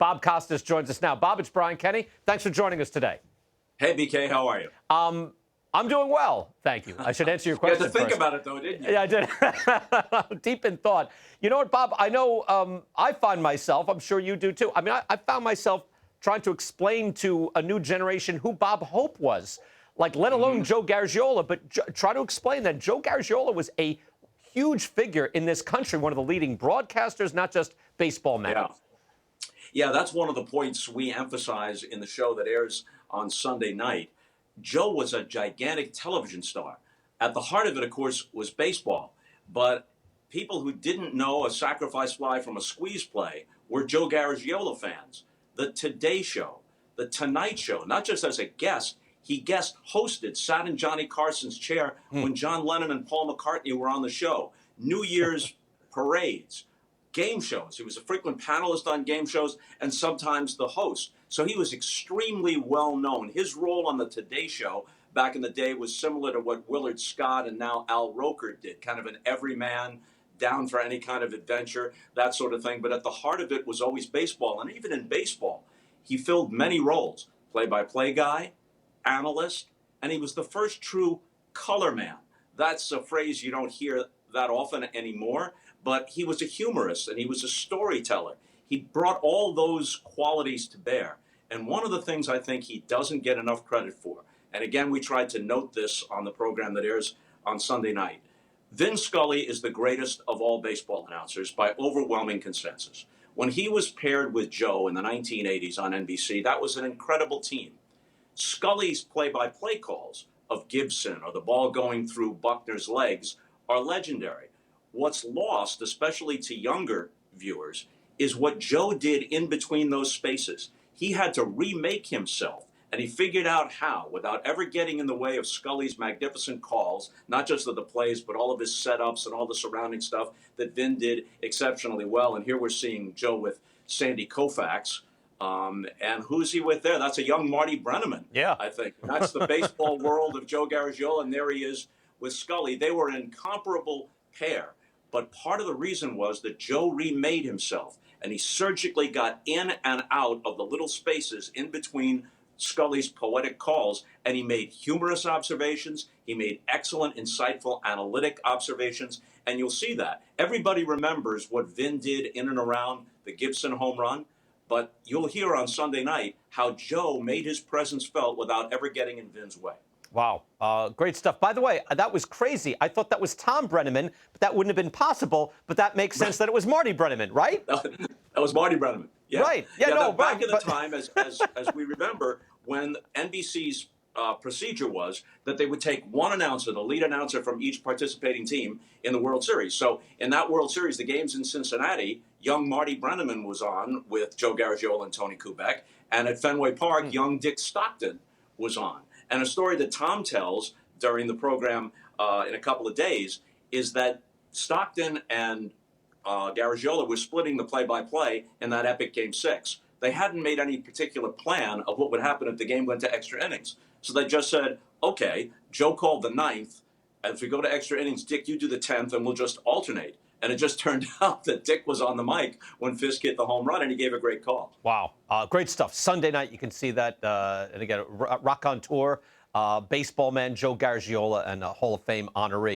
Bob Costas joins us now. Bob, it's Brian Kenny. Thanks for joining us today. Hey, BK, how are you? I'm doing well, thank you. I should answer your question You had to think first. about it, though, didn't you? Yeah, I did. Deep in thought. You know what, Bob? I know I find myself, I'm sure you do too. I mean, I found myself trying to explain to a new generation who Bob Hope was, like, let alone Joe Garagiola, but try to explain that Joe Garagiola was a huge figure in this country, one of the leading broadcasters, not just baseball men. Yeah, that's one of the points we emphasize in the show that airs on Sunday night. Joe was a gigantic television star. At the heart of it, of course, was baseball. But people who didn't know a sacrifice fly from a squeeze play were Joe Garagiola fans. The Today Show, the Tonight Show, not just as a guest, he guest hosted, sat in Johnny Carson's chair when John Lennon and Paul McCartney were on the show. New Year's parades, game shows. He was a frequent panelist on game shows and sometimes the host. So he was extremely well known. His role on the Today Show back in the day was similar to what Willard Scott and now Al Roker did, kind of an everyman, down for any kind of adventure, that sort of thing. But at the heart of it was always baseball. And even in baseball, he filled many roles: play-by-play guy, analyst, and he was the first true color man. That's a phrase you don't hear that often anymore, but he was a humorist and he was a storyteller. He brought all those qualities to bear. And one of the things I think he doesn't get enough credit for, and again, we tried to note this on the program that airs on Sunday night, Vin Scully is the greatest of all baseball announcers by overwhelming consensus. When he was paired with Joe in the 1980s on NBC, that was an incredible team. Scully's play-by-play calls of Gibson or the ball going through Buckner's legs are legendary. What's lost, especially to younger viewers, is what Joe did in between those spaces. He had to remake himself, and he figured out how, without ever getting in the way of Scully's magnificent calls, not just of the plays, but all of his setups and all the surrounding stuff that Vin did exceptionally well. And here we're seeing Joe with Sandy Koufax. And who's he with there? That's a young Marty Brennaman, I think. And that's the baseball world of Joe Garagiola, and there he is with Scully. They were an incomparable pair. But part of the reason was that Joe remade himself, and he surgically got in and out of the little spaces in between Scully's poetic calls, and he made humorous observations. He made excellent, insightful, analytic observations, and you'll see that. Everybody remembers what Vin did in and around the Gibson home run, but you'll hear on Sunday night how Joe made his presence felt without ever getting in Vin's way. Wow. Great stuff. By the way, that was crazy. I thought that was Tom Brennaman, but that wouldn't have been possible. But that makes sense that it was Marty Brennaman, right? That was Marty Brennaman. Yeah. Right. Yeah, no, back in the time, as we remember, when NBC's procedure was that they would take one announcer, the lead announcer from each participating team in the World Series. So in that World Series, the games in Cincinnati, young Marty Brennaman was on with Joe Garagiola and Tony Kubek. And at Fenway Park, young Dick Stockton was on. And a story that Tom tells during the program in a couple of days is that Stockton and Garagiola were splitting the play-by-play in that epic Game 6. They hadn't made any particular plan of what would happen if the game went to extra innings. So they just said, okay, Joe called the ninth, and if we go to extra innings, Dick, you do the 10th, and we'll just alternate. And it just turned out that Dick was on the mic when Fisk hit the home run, and he gave a great call. Wow. Great stuff. Sunday night, you can see that. And again, Rock on Tour, baseball man Joe Garagiola, and a Hall of Fame honoree.